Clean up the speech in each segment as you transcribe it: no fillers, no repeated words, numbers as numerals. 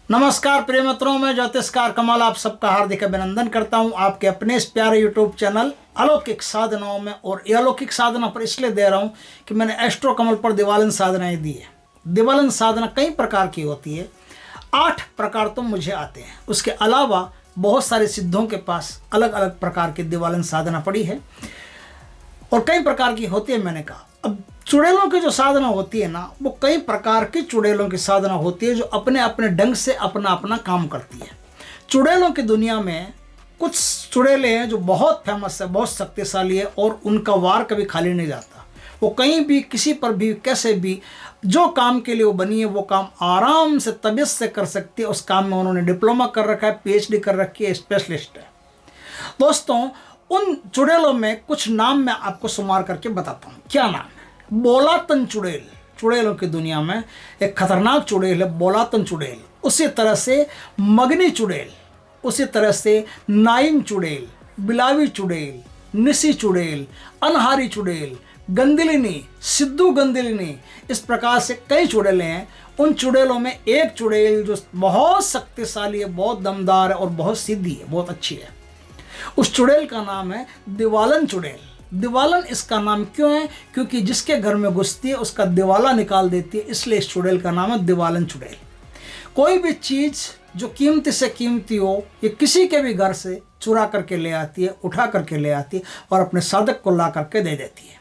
नमस्कार प्रिय मित्रों, मैं ज्योतिषकार कमल आप सबका हार्दिक अभिनंदन करता हूं आपके अपने इस प्यारे यूट्यूब चैनल अलौकिक साधनाओं में। और ये अलौकिक साधना पर इसलिए दे रहा हूं कि मैंने एस्ट्रो कमल पर दिवालन साधनाएं दी है। दिवालन साधना कई प्रकार की होती है, 8 प्रकार तो मुझे आते हैं। उसके अलावा बहुत सारे सिद्धों के पास अलग अलग प्रकार की दिवालन साधना पड़ी है और कई प्रकार की होती है। मैंने कहा अब चुड़ैलों की जो साधना होती है ना, वो कई प्रकार की चुड़ैलों की साधना होती है जो अपने अपने ढंग से अपना अपना काम करती है। चुड़ैलों की दुनिया में कुछ चुड़ैले हैं जो बहुत फेमस है, बहुत शक्तिशाली है और उनका वार कभी खाली नहीं जाता। वो कहीं भी किसी पर भी कैसे भी जो काम के लिए वो बनी है वो काम आराम से तबीयत से कर सकती है। उस काम में उन्होंने डिप्लोमा कर रखा है, PhD कर रखी है, स्पेशलिस्ट है। दोस्तों, उन चुड़ैलों में कुछ नाम मैं आपको शुमार करके बताता हूँ। क्या नाम है? बोलातन चुड़ैल। चुड़ैलों की दुनिया में एक खतरनाक चुड़ैल है बोलातन चुड़ैल। उसी तरह से मगनी चुड़ैल, उसी तरह से नाइंग चुड़ैल, बिलावी चुड़ैल, निसी चुड़ैल, अनहारी चुड़ैल, गंदिलिनी, सिद्धू गंदिलिनी, इस प्रकार से कई चुड़ैलें हैं। उन चुड़ैलों में एक चुड़ैल जो बहुत शक्तिशाली है, बहुत दमदार है और बहुत सीधी है, बहुत अच्छी है, उस चुड़ैल का नाम है दिवालन चुड़ैल। दिवालन इसका नाम क्यों है? क्योंकि जिसके घर में घुसती है उसका दिवाला निकाल देती है, इसलिए इस चुड़ैल का नाम है दिवालन चुड़ैल। कोई भी चीज़ जो कीमती से कीमती हो ये किसी के भी घर से चुरा करके ले आती है, उठा करके ले आती है और अपने साधक को ला करके दे देती है।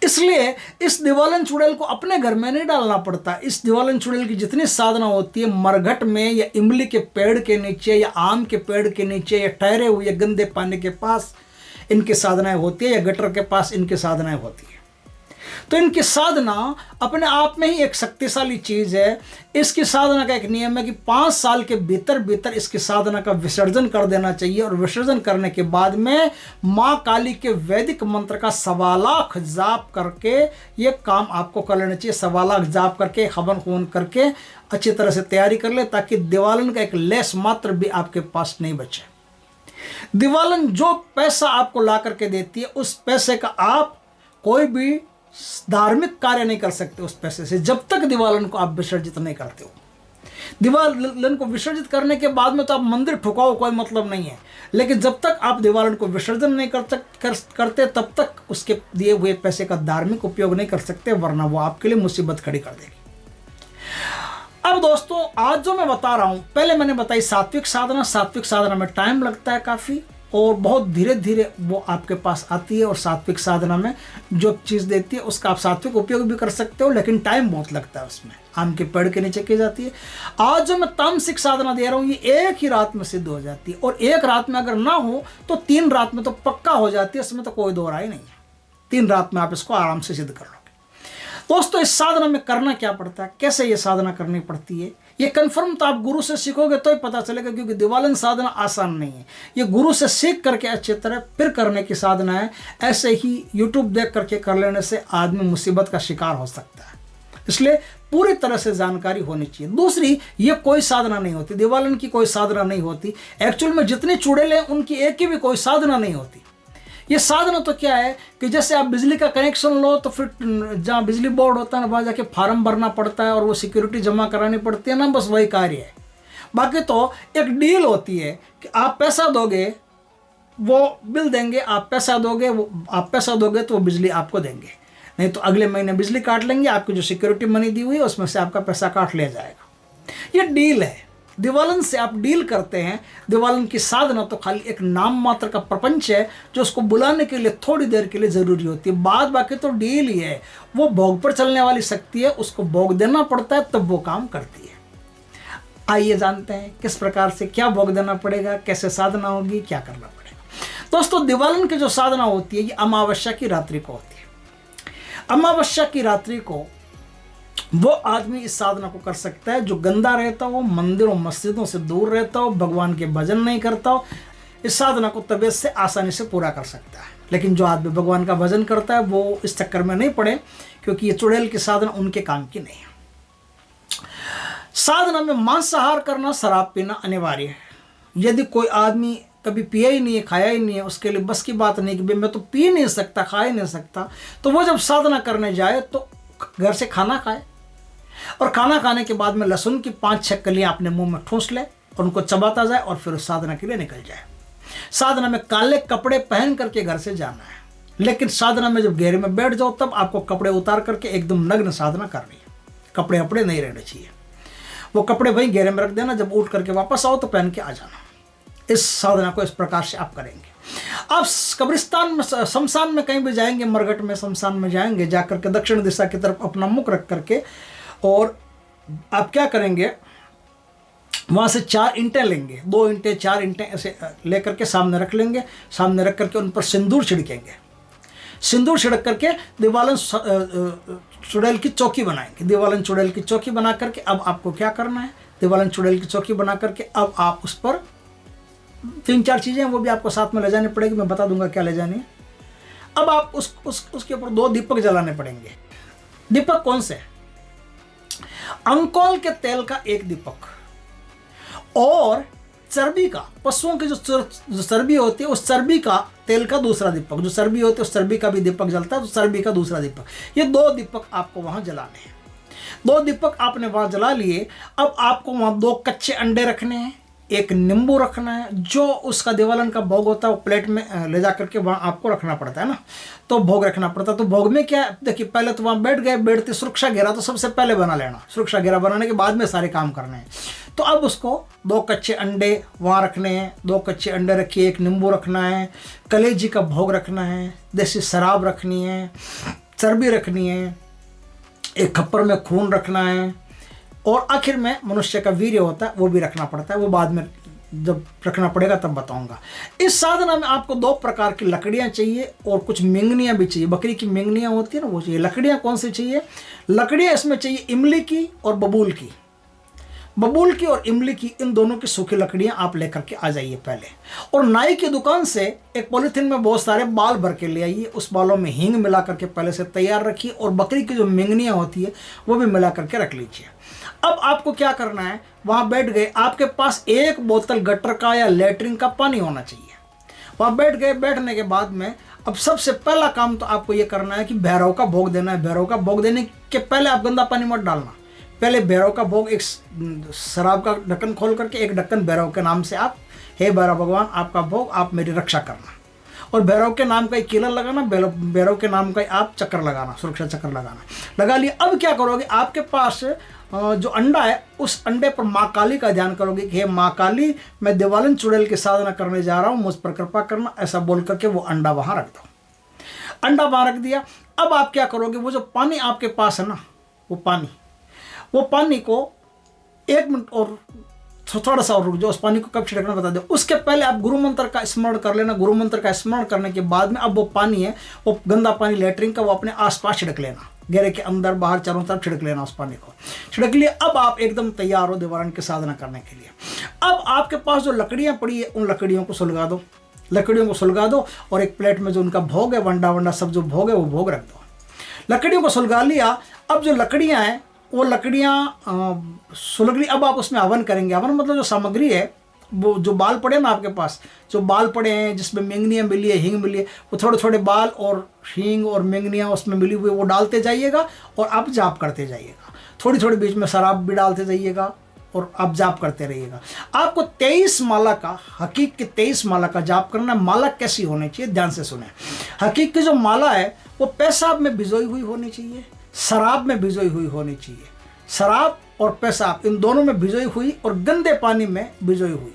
इसलिए इस दिवालन चुड़ैल को अपने घर में नहीं डालना पड़ता। इस दिवालन चुड़ैल की जितनी साधना होती है मरघट में या इमली के पेड़ के नीचे या आम के पेड़ के नीचे या ठहरे हुए गंदे पानी के पास इनकी साधनाएं होती है या गटर के पास इनकी साधनाएं होती है। तो इनकी साधना अपने आप में ही एक शक्तिशाली चीज है। इसकी साधना का एक नियम है कि 5 साल के भीतर भीतर इसकी साधना का विसर्जन कर देना चाहिए और विसर्जन करने के बाद में माँ काली के वैदिक मंत्र का 1.25 लाख जाप करके ये काम आपको कर लेना चाहिए। 1.25 लाख जाप करके हवन खून करके अच्छी तरह से तैयारी कर ले ताकि दिवालन का एक लेस मात्र भी आपके पास नहीं बचे। दिवालन जो पैसा आपको ला करके देती है उस पैसे का आप कोई भी धार्मिक कार्य नहीं कर सकते उस पैसे से, जब तक दिवालन को आप विसर्जित नहीं करते हो। दिवालन को विसर्जित करने के बाद में तो आप मंदिर ठुकाओ, कोई मतलब नहीं है, लेकिन जब तक आप दिवालन को विसर्जन नहीं करते तब तक उसके दिए हुए पैसे का धार्मिक उपयोग नहीं कर सकते, वरना वो आपके लिए मुसीबत खड़ी कर देगी। अब दोस्तों, आज जो मैं बता रहा हूं, पहले मैंने बताई सात्विक साधना। सात्विक साधना में टाइम लगता है काफ़ी और बहुत धीरे धीरे वो आपके पास आती है और सात्विक साधना में जो चीज़ देती है उसका आप सात्विक उपयोग भी कर सकते हो, लेकिन टाइम बहुत लगता है उसमें। आम के पेड़ के नीचे की जाती है। आज जो मैं तामसिक साधना दे रहा हूँ ये एक ही रात में सिद्ध हो जाती है और एक रात में अगर ना हो तो 3 रात में तो पक्का हो जाती है, इसमें तो कोई दो राय नहीं है। 3 रात में आप इसको आराम से सिद्ध कर लो। दोस्तों, इस साधना में करना क्या पड़ता है, कैसे ये साधना करनी पड़ती है, ये कन्फर्म तो आप गुरु से सीखोगे तो ही पता चलेगा, क्योंकि दिवालन साधना आसान नहीं है। ये गुरु से सीख करके अच्छी तरह फिर करने की साधना है। ऐसे ही YouTube देख करके कर लेने से आदमी मुसीबत का शिकार हो सकता है, इसलिए पूरी तरह से जानकारी होनी चाहिए। दूसरी, ये कोई साधना नहीं होती, दिवालन की कोई साधना नहीं होती। एक्चुअल में जितने चुड़ैल हैं उनकी एक की भी कोई साधना नहीं होती। ये साधना तो क्या है कि जैसे आप बिजली का कनेक्शन लो तो फिर जहाँ बिजली बोर्ड होता है ना वहाँ जाके फार्म भरना पड़ता है और वो सिक्योरिटी जमा करानी पड़ती है ना, बस वही कार्य है। बाकी तो एक डील होती है कि आप पैसा दोगे वो बिल देंगे, आप पैसा दोगे तो वो बिजली आपको देंगे, नहीं तो अगले महीने बिजली काट लेंगे। आपकी जो सिक्योरिटी मनी दी हुई है उसमें से आपका पैसा काट लिया जाएगा। ये डील है। दिवालन से आप डील करते हैं। दिवालन की साधना तो खाली एक नाम मात्र का प्रपंच है जो उसको बुलाने के लिए थोड़ी देर के लिए ज़रूरी होती है। बाद बाकी तो डील ही है। वो भोग पर चलने वाली शक्ति है, उसको भोग देना पड़ता है तब वो काम करती है। आइए जानते हैं किस प्रकार से क्या भोग देना पड़ेगा, कैसे साधना होगी, क्या करना पड़ेगा। दोस्तों, दिवालन की जो साधना होती है ये अमावस्या की रात्रि को होती है। अमावस्या की रात्रि को वो आदमी इस साधना को कर सकता है जो गंदा रहता हो, मंदिरों मस्जिदों से दूर रहता हो, भगवान के भजन नहीं करता हो। इस साधना को तबीयत से आसानी से पूरा कर सकता है। लेकिन जो आदमी भगवान का भजन करता है वो इस चक्कर में नहीं पड़े, क्योंकि ये चुड़ैल की साधना उनके काम की नहीं है। साधना में मांसाहार करना, शराब पीना अनिवार्य है। यदि कोई आदमी कभी पिया ही नहीं है, खाया ही नहीं है, उसके लिए बस की बात नहीं कि मैं तो पी नहीं सकता, खा ही नहीं सकता, तो वो जब साधना करने जाए तो घर से खाना खाए। और खाना खाने के बाद में लहसुन की 5-6 कलियां अपने मुंह में ठूंस ले और उनको चबाता जाए और फिर उस साधना के लिए निकल जाए। साधना में काले कपड़े पहन करके घर से जाना है, लेकिन साधना में जब घेरे में बैठ जाओ तब आपको कपड़े उतार करके एकदम नग्न साधना करनी है। कपड़े अपड़े नहीं रहने चाहिए, वो कपड़े वहीं घेरे में रख देना, जब उठ करके वापस आओ तो पहन के आ जाना। इस साधना को इस प्रकार से आप करेंगे। आप कब्रिस्तान में, शमशान में कहीं भी जाएंगे, मरघट में, शमशान में जाएंगे, जाकर के दक्षिण दिशा की तरफ अपना मुख रख करके और आप क्या करेंगे, वहाँ से 4 ईंटें लेंगे, 2 ईंटें 4 ईंटें ऐसे लेकर के सामने रख लेंगे। सामने रख करके उन पर सिंदूर छिड़केंगे। सिंदूर छिड़क करके दीवालन चुड़ैल की चौकी बनाएंगे। दीवालन चुड़ैल की चौकी बना करके अब आपको क्या करना है, दीवालन चुड़ैल की चौकी बना करके अब आप उस पर 3-4 चीज़ें हैं, वो भी आपको साथ में ले जानी पड़ेगी, मैं बता दूंगा क्या ले जानी है। अब आप उसके ऊपर 2 दीपक जलाने पड़ेंगे। दीपक कौन से? अंकोल के तेल का 1 दीपक और चर्बी का, पशुओं की जो चर्बी होती है उस चर्बी का तेल का दूसरा दीपक, जो चर्बी होती है उस चर्बी का भी दीपक जलता है, तो चर्बी का दूसरा दीपक, ये 2 दीपक आपको वहां जलाने हैं। 2 दीपक आपने वहां जला लिए। अब आपको वहां 2 कच्चे अंडे रखने हैं, 1 नींबू रखना है। जो उसका दीवालन का भोग होता है वो प्लेट में ले जा करके वहाँ आपको रखना पड़ता है ना, तो भोग रखना पड़ता है। तो भोग में क्या है, देखिए पहले तो वहाँ बैठ गए, बैठते सुरक्षा घेरा तो सबसे पहले बना लेना, सुरक्षा घेरा बनाने के बाद में सारे काम करने हैं। तो अब उसको 2 कच्चे अंडे वहाँ रखने हैं, 2 कच्चे अंडे रखिए, 1 नींबू रखना है, कलेजी का भोग रखना है, देसी शराब रखनी है, चर्बी रखनी है, 1 खप्पर में खून रखना है, और आखिर में मनुष्य का वीर्य होता है वो भी रखना पड़ता है, वो बाद में जब रखना पड़ेगा तब बताऊंगा। इस साधना में आपको 2 प्रकार की लकड़ियां चाहिए और कुछ मिंगनियां भी चाहिए। बकरी की मिंगनियां होती है ना, वो चाहिए। लकड़ियां कौन सी चाहिए? लकड़ियां इसमें चाहिए इमली की और बबूल की। बबूल की और इमली की, इन दोनों की सूखी लकड़ियां आप लेकर के आ जाइए पहले, और नाई की दुकान से एक पॉलीथीन में बहुत सारे बाल भर के ले आइए। उस बालों में हींग मिला करके पहले से तैयार रखिए, और बकरी की जो मिंगनियां होती है वो भी मिला करके रख लीजिए। अब आपको क्या करना है, वहां बैठ गए, आपके पास 1 बोतल गटर का या लेटरिन का पानी होना चाहिए। वहां बैठ गए, बैठने के बाद में अब सबसे पहला काम तो आपको ये करना है कि भैरव का भोग देना है। भैरव का भोग देने के पहले आप गंदा पानी मत डालना। पहले भैरव का भोग, एक शराब का ढक्कन खोल करके 1 ढक्कन भैरव के नाम से आप, हे भैरव भगवान आपका भोग, आप मेरी रक्षा करना, और भैरव के नाम का एक कीलर लगाना, भैरव के नाम का आप चक्कर लगाना, सुरक्षा चक्कर लगाना, लगा लिया। अब क्या करोगे, आपके पास जो अंडा है उस अंडे पर माँ काली का ध्यान करोगे कि हे माँ काली, मैं दीवालन चुड़ैल की साधना करने जा रहा हूँ, मुझ पर कृपा करना, ऐसा बोल करके वो अंडा वहाँ रख दो। अंडा वहाँ रख दिया। अब आप क्या करोगे, वो जो पानी आपके पास है ना, वो पानी को 1 मिनट और थोड़ा सा और रुक जाओ, उस पानी को कब छिड़कना बता दो। उसके पहले आप गुरु मंत्र का स्मरण कर लेना। गुरु मंत्र का स्मरण करने के बाद में अब वो पानी है, वो गंदा पानी लेटरिन का, वो अपने आसपास छिड़क लेना, घेरे के अंदर बाहर चारों तरफ छिड़क लेना। उस पानी को छिड़क लिया। अब आप एकदम तैयार हो दीवारण की साधना करने के लिए। अब आपके पास जो लकड़ियाँ पड़ी है उन लकड़ियों को सुलगा दो, और एक प्लेट में जो उनका भोग है, वंडा सब जो भोग है वो भोग रख दो। लकड़ियों को सुलगा लिया। अब जो लकड़ियाँ हैं वो लकड़ियाँ सुलग ली। अब आप उसमें हवन करेंगे। हवन मतलब जो सामग्री है, वो जो बाल पड़े ना आपके पास, जो बाल पड़े हैं जिसमें मिंगनियाँ मिली है, हींग मिली है, वो थोड़े थोड़े बाल और हींग और मिंगनियाँ उसमें मिली हुई वो डालते जाइएगा और आप जाप करते जाइएगा। थोड़ी थोड़ी बीच में शराब भी डालते जाइएगा और आप जाप करते रहिएगा। आपको 23 माला का, हकीक की 23 माला का जाप करना है। माला कैसी होनी चाहिए, ध्यान से सुने। हकीक की जो माला है वो पेशाब में भिजोई हुई होनी चाहिए, शराब में भिजोई हुई होनी चाहिए। शराब और पेशाब इन दोनों में भिजोई हुई और गंदे पानी में भिजोई हुई,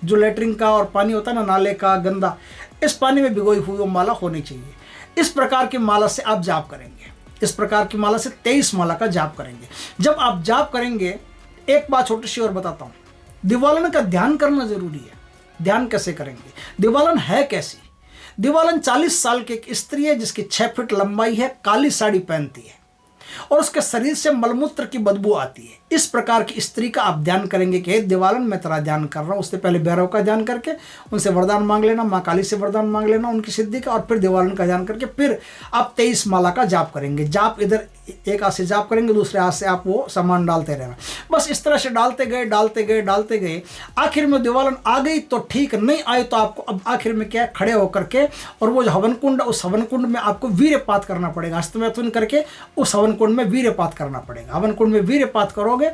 जो लेटरिन का और पानी होता है ना, नाले का गंदा, इस पानी में भिगोई हुई वो माला होनी चाहिए। इस प्रकार की माला से आप जाप करेंगे। इस प्रकार की माला से 23 माला का जाप करेंगे। जब आप जाप करेंगे, एक बात छोटी सी और बताता हूँ, दिवालन का ध्यान करना जरूरी है। ध्यान कैसे करेंगे, दिवालन है कैसी? दिवालन 40 साल की एक स्त्री है जिसकी 6 फीट लंबाई है, काली साड़ी पहनती है और उसके शरीर से मलमूत्र की बदबू आती है। इस प्रकार की स्त्री का आप ध्यान करेंगे कि दिवालन मैं तेरा ध्यान कर रहा हूँ। उससे पहले भैरव का ध्यान करके उनसे वरदान मांग लेना, माँ काली से वरदान मांग लेना उनकी सिद्धि का, और फिर दिवालन का ध्यान करके फिर आप 23 माला का जाप करेंगे। जाप इधर एक हाथ से जाप करेंगे, दूसरे हाथ से आप वो सामान डालते रहना। बस इस तरह से डालते गए। आखिर में दिवालन आ गई तो ठीक, नहीं आए तो आपको अब आखिर में क्या, खड़े होकर के और वो जो हवन कुंड, उस हवन कुंड में आपको वीर्यपात करना पड़ेगा। हस्तमैथुन करके उस हवन कुंड में वीर्यपात करना पड़ेगा। हवन कुंड में वीर्यपात करोगे,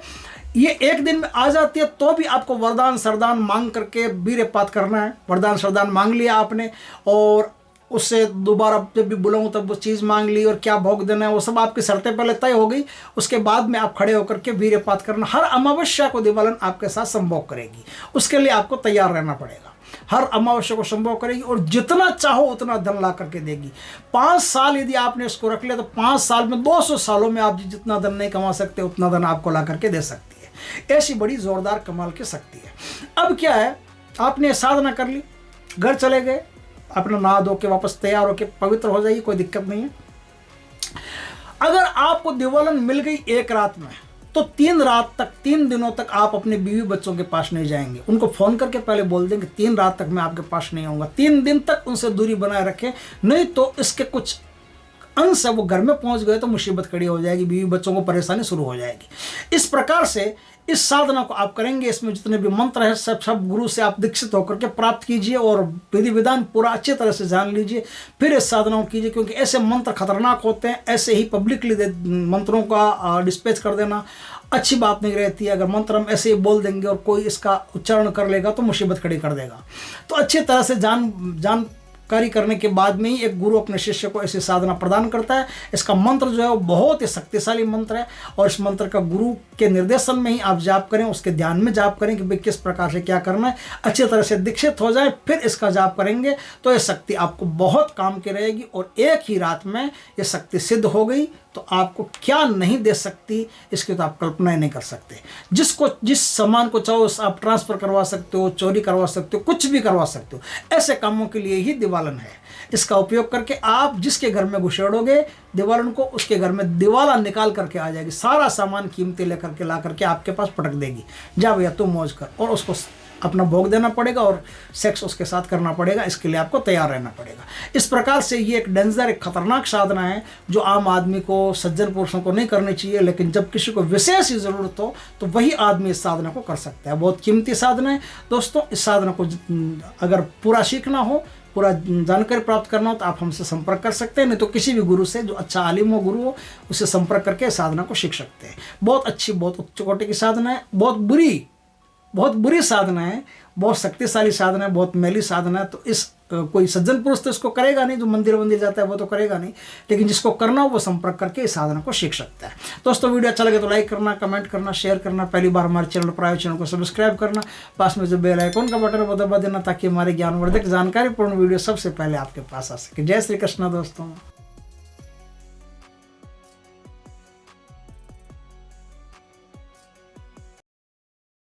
ये एक दिन में आ जाती है, तो भी आपको वरदान सरदान मांग करके वीर्यपात करना है। वरदान सरदान मांग लिया आपने, और उससे दोबारा जब भी बुलाऊं तब वो चीज़ मांग ली, और क्या भोग देना है, वो सब आपकी शर्तें पहले तय हो गई। उसके बाद में आप खड़े होकर के वीर्यपात करना। हर अमावस्या को दिवालन आपके साथ संभोग करेगी, उसके लिए आपको तैयार रहना पड़ेगा। हर अमावस्या को संभोग करेगी और जितना चाहो उतना धन ला करके देगी। 5 साल यदि आपने इसको रख लिया तो 5 साल में 200 सालों में आप जितना धन नहीं कमा सकते उतना धन आपको ला करके दे सकती है। ऐसी बड़ी जोरदार कमाल की शक्ति है। अब क्या है, आपने साधना कर ली, घर चले गए, अपना नहा धो के वापस तैयार होके पवित्र हो जाइए, कोई दिक्कत नहीं है। अगर आपको दिवालन मिल गई एक रात में, तो 3 रात तक, 3 दिनों तक आप अपने बीवी बच्चों के पास नहीं जाएंगे। उनको फोन करके पहले बोल देंगे 3 रात तक मैं आपके पास नहीं आऊँगा। 3 दिन तक उनसे दूरी बनाए रखें, नहीं तो इसके कुछ अंश है वो घर में पहुंच गए तो मुसीबत खड़ी हो जाएगी, बीवी बच्चों को परेशानी शुरू हो जाएगी। इस प्रकार से इस साधना को आप करेंगे। इसमें जितने भी मंत्र है सब गुरु से आप दीक्षित होकर के प्राप्त कीजिए और विधि विधान पूरा अच्छी तरह से जान लीजिए, फिर इस साधना को कीजिए, क्योंकि ऐसे मंत्र खतरनाक होते हैं। ऐसे ही पब्लिकली मंत्रों का डिस्पैच कर देना अच्छी बात नहीं रहती है। अगर मंत्र हम ऐसे ही बोल देंगे और कोई इसका उच्चारण कर लेगा तो मुसीबत खड़ी कर देगा। तो अच्छी तरह से जानकारी करने के बाद में ही एक गुरु अपने शिष्य को ऐसी साधना प्रदान करता है। इसका मंत्र जो है वो बहुत ही शक्तिशाली मंत्र है, और इस मंत्र का गुरु के निर्देशन में ही आप जाप करें, उसके ध्यान में जाप करें कि भाई किस प्रकार से क्या करना है, अच्छी तरह से दीक्षित हो जाए, फिर इसका जाप करेंगे तो ये शक्ति आपको बहुत काम की रहेगी। और एक ही रात में ये शक्ति सिद्ध हो गई तो आपको क्या नहीं दे सकती, इसकी तो आप कल्पना ही नहीं कर सकते। जिस सामान को चाहो आप ट्रांसफर करवा सकते हो, चोरी करवा सकते हो, कुछ भी करवा सकते हो। ऐसे कामों के लिए ही दिवालन है। इसका उपयोग करके आप जिसके घर में घुसेड़ोगे दिवालन को, उसके घर में दिवाला निकाल करके आ जाएगी, सारा सामान कीमती लेकर के ला करके आपके पास पटक देगी। जा भैया तू मौज कर, और उसको अपना भोग देना पड़ेगा और सेक्स उसके साथ करना पड़ेगा। इसके लिए आपको तैयार रहना पड़ेगा। इस प्रकार से ये एक डेंजर, एक खतरनाक साधना है जो आम आदमी को, सज्जन पुरुषों को नहीं करनी चाहिए। लेकिन जब किसी को विशेष ही ज़रूरत हो तो वही आदमी इस साधना को कर सकता है। बहुत कीमती साधना है दोस्तों। इस साधना को अगर पूरा सीखना हो, पूरा जानकारी प्राप्त करना हो तो आप हमसे संपर्क कर सकते हैं, नहीं तो किसी भी गुरु से जो अच्छा आलिम हो, गुरु हो, उससे संपर्क करके साधना को सीख सकते हैं। बहुत अच्छी, बहुत उच्च कोटि की साधना है। बहुत बुरी साधना है, बहुत शक्तिशाली साधना है, बहुत मैली साधना है। तो इस कोई सज्जन पुरुष तो इसको करेगा नहीं, जो मंदिर जाता है वो तो करेगा नहीं, लेकिन जिसको करना हो वो संपर्क करके इस साधना को सीख सकता है। दोस्तों वीडियो अच्छा लगे तो लाइक करना, कमेंट करना, शेयर करना, पहली बार हमारे चैनल पर आए चैनल को सब्सक्राइब करना, पास में जो बेल आइकन का बटन है वो दबा देना, ताकि हमारे ज्ञानवर्धक जानकारीपूर्ण वीडियो सबसे पहले आपके पास आ सके। जय श्री कृष्ण दोस्तों।